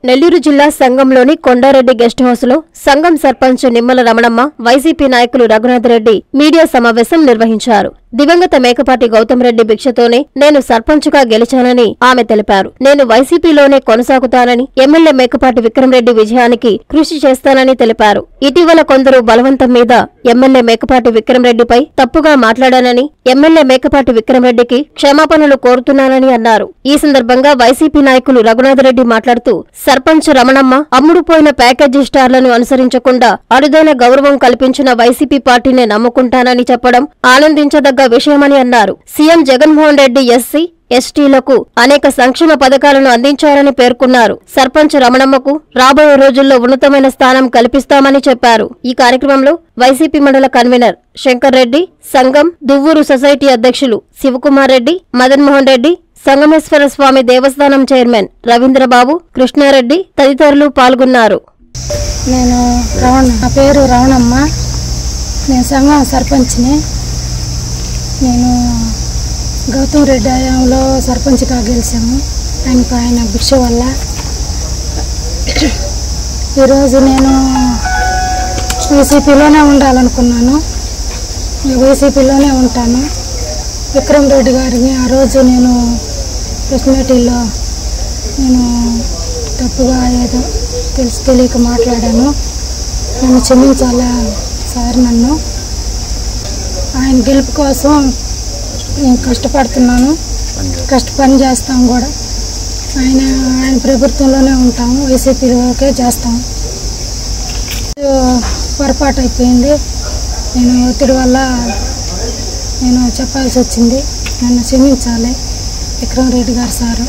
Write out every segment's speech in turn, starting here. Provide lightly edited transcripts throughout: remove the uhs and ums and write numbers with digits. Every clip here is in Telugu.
నెల్లూరు జిల్లా సంగంలోని కొండారెడ్డి గెస్ట్ హౌస్ లో సంగం సర్పంచ్ నిమ్మల రమణమ్మ, వైసీపీ నాయకులు రఘునాథ్ రెడ్డి మీడియా సమావేశం నిర్వహించారు. దివంగత మేకపాటి గౌతమ్ రెడ్డి భిక్షతోనే నేను సర్పంచ్గా గెలిచానని ఆమె తెలిపారు. నేను వైసీపీలోనే కొనసాగుతానని, ఎమ్మెల్యే మేకపాటి విక్రమ్ రెడ్డి విజయానికి కృషి చేస్తానని తెలిపారు. ఇటీవల కొందరు బలవంతం మీద ఎమ్మెల్యే మేకపాటి విక్రమ్ రెడ్డిపై తప్పుగా మాట్లాడానని, ఎమ్మెల్యే మేకపాటి విక్రమ్ రెడ్డికి క్షమాపణలు కోరుతున్నానని అన్నారు. ఈ సందర్భంగా వైసీపీ నాయకులు రఘునాథ్ రెడ్డి మాట్లాడుతూ సర్పంచ్ రమణమ్మ అమ్ముడుపోయిన ప్యాకేజీ స్టార్లను అనుసరించకుండా అరుదైన గౌరవం కల్పించిన వైసీపీ పార్టీనే నమ్ముకుంటానని చెప్పడం ఆనందించదగ్గ విషయమని అన్నారు. సీఎం జగన్మోహన్ రెడ్డి ఎస్సీ, ఎస్టీలకు అనేక సంక్షేమ పథకాలను అందించారని పేర్కొన్నారు. సర్పంచ్ రమణమ్మకు రాబోయే రోజుల్లో ఉన్నతమైన స్థానం కల్పిస్తామని చెప్పారు. ఈ కార్యక్రమంలో వైసీపీ మండల కన్వీనర్ శంకర్ రెడ్డి, సంగం దువ్వూరు సొసైటీ అధ్యక్షులు శివకుమార్ రెడ్డి, మదన్ మోహన్ రెడ్డి, సంగమేశ్వర స్వామి దేవస్థానం చైర్మన్ రవీంద్రబాబు, కృష్ణారెడ్డి తదితరులు పాల్గొన్నారు. నా పేరు రమణమ్మ. నేను సంగం సర్పంచ్ని. నేను గౌతమ్ రెడ్డి హయాంలో సర్పంచ్గా గెలిచాము. ఆయన భిక్ష వల్ల ఈరోజు నేను వైసీపీలోనే ఉండాలనుకున్నాను. వైసీపీలోనే ఉంటాను. విక్రమ్ రెడ్డి గారిని ఆ రోజు నేను ప్రెస్ మీటింగ్లో నేను తప్పుగా ఏదో తెలియక మాట్లాడాను. నన్ను క్షమించాలా సార్. నన్ను ఆయన గెలుపు కోసం నేను కష్టపడుతున్నాను. పని చేస్తాం కూడా. ఆయన ప్రభుత్వంలోనే ఉంటాము. వైసీపీలోకే చేస్తాం. పొరపాటు అయిపోయింది. నేను ఒత్తిడి వల్ల నేను చెప్పాల్సి వచ్చింది. నన్ను క్షమించాలి విక్రమ్ రెడ్డి గారు సారు.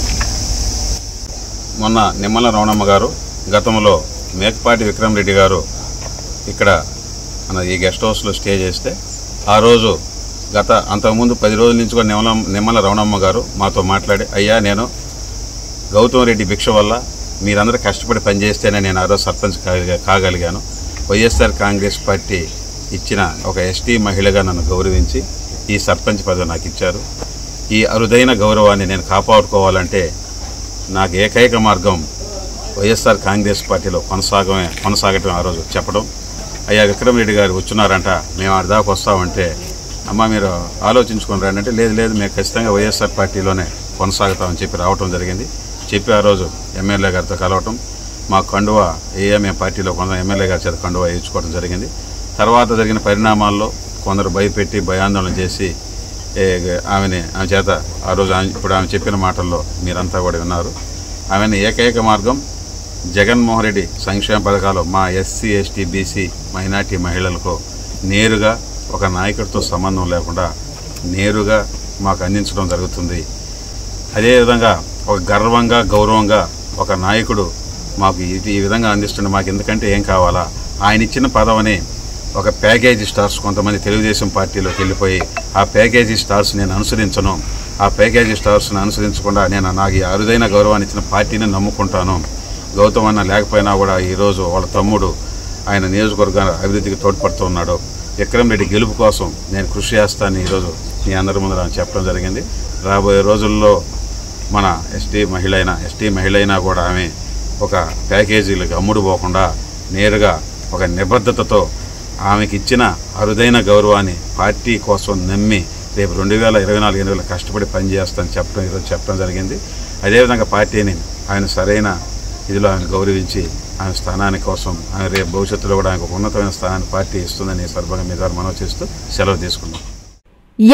మొన్న నిమ్మల రమణమ్మ గారు గతంలో మేకపాటి విక్రమ్ రెడ్డి గారు ఇక్కడ మన ఈ గెస్ట్ హౌస్లో స్టే చేస్తే ఆ రోజు అంతకుముందు 10 రోజుల నుంచి కూడా నిమ్మల రమణమ్మ గారు మాతో మాట్లాడి, అయ్యా నేను గౌతమ్ రెడ్డి భిక్ష వల్ల మీరందరూ కష్టపడి పనిచేస్తేనే నేను ఆ రోజు సర్పంచ్ కాగలిగాను. వైఎస్ఆర్ కాంగ్రెస్ పార్టీ ఇచ్చిన ఒక ఎస్టీ మహిళగా నన్ను గౌరవించి ఈ సర్పంచ్ పదవి నాకు ఇచ్చారు. ఈ అరుదైన గౌరవాన్ని నేను కాపాడుకోవాలంటే నాకు ఏకైక మార్గం వైఎస్ఆర్ కాంగ్రెస్ పార్టీలో కొనసాగటం ఆ రోజు చెప్పడం. అయ్యా విక్రమ్ రెడ్డి గారు వచ్చున్నారంట, మేము ఆడి దాకా వస్తామంటే, అమ్మ మీరు ఆలోచించుకొని రండి అంటే, లేదు మేము ఖచ్చితంగా వైఎస్ఆర్ పార్టీలోనే కొనసాగుతామని చెప్పి రావటం జరిగింది. చెప్పి ఆ రోజు ఎమ్మెల్యే గారితో కలవటం, మా కండువా మేము పార్టీలో ఎమ్మెల్యే గారి చేత కండువా వేయించుకోవడం జరిగింది. తర్వాత జరిగిన పరిణామాల్లో కొందరు భయపెట్టి భయాందోళన చేసి ఆమె చేత ఆ రోజు ఇప్పుడు ఆమె చెప్పిన మాటల్లో మీరంతా కూడా విన్నారు. ఆమెను ఏకైక మార్గం జగన్మోహన్ రెడ్డి సంక్షేమ పథకాలు మా ఎస్సీ, ఎస్టీ, బీసీ, మైనార్టీ మహిళలకు నేరుగా ఒక నాయకుడితో సంబంధం లేకుండా నేరుగా మాకు అందించడం జరుగుతుంది. అదేవిధంగా ఒక గర్వంగా గౌరవంగా ఒక నాయకుడు మాకు ఈ విధంగా అందిస్తుండే మాకు ఎందుకంటే ఏం కావాలా? ఆయన ఇచ్చిన పదవిని ఒక ప్యాకేజీ స్టార్స్ కొంతమంది తెలుగుదేశం పార్టీలోకి వెళ్ళిపోయి ఆ ప్యాకేజీ స్టార్స్ నేను అనుసరించను. ఆ ప్యాకేజీ స్టార్స్ని అనుసరించకుండా నేను నాకు ఈ అరుదైన గౌరవాన్ని ఇచ్చిన పార్టీని నమ్ముకుంటాను. గౌతమ్ అన్న లేకపోయినా కూడా ఈరోజు వాళ్ళ తమ్ముడు ఆయన నియోజకవర్గ అభివృద్ధికి తోడ్పడుతూ ఉన్నాడు. విక్రమ్ రెడ్డి గెలుపు కోసం నేను కృషి చేస్తానని ఈరోజు మీ అందరి ముందు చెప్పడం జరిగింది. రాబోయే రోజుల్లో మన ఎస్టీ మహిళ అయినా కూడా ఆమె ఒక ప్యాకేజీలకు అమ్ముడు పోకుండా నేరుగా ఒక నిబద్ధతతో ఆమెకి ఇచ్చిన అరుదైన గౌరవాన్ని పార్టీ కోసం నమ్మి రేపు 2024 ఎన్నికలు కష్టపడి పనిచేస్తానని ఈరోజు చెప్పడం జరిగింది. అదేవిధంగా పార్టీని ఆయన సరైన ఇదిలో ఆయన గౌరవించి ఆయన స్థానాని కోసం ఆయన రేపు భవిష్యత్తులో కూడా ఆయనకు ఉన్నతమైన స్థానాన్ని పార్టీ ఇస్తుందని ఈ సందర్భంగా మీ ద్వారా మనవి చేస్తూ సెలవు తీసుకున్నాం.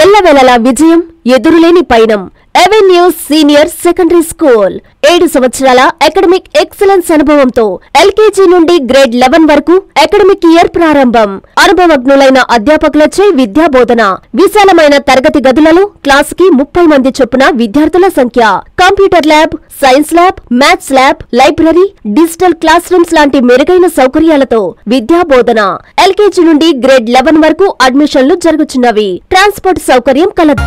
ఎల్లవేళలా విజయం, ఎదురులేని పయనం. అవెన్యూస్ సీనియర్ సెకండరీ స్కూల్ 7 సంవత్సరాల అకాడమిక్ ఎక్సలెన్స్ అనుభవంతో ఎల్కేజీ నుండి గ్రేడ్ 11 వరకు అకాడమిక్ ఇయర్ ప్రారంభం. అనుభవజ్ఞులైన అధ్యాపకులచే విద్యాబోధన. విశాలమైన తరగతి గదులలో క్లాసుకి 30 మంది చొప్పున విద్యార్థుల సంఖ్య. Computer lab, science lab, maths lab, library, digital class rooms లాంటి మెరుగైన సౌకర్యాలతో విద్యాబోధన. ఎల్కేజీ నుండి గ్రేడ్ 11 వరకు అడ్మిషన్లు జరుగుతున్నవి. ట్రాన్స్పోర్ట్ సౌకర్యం కలదు.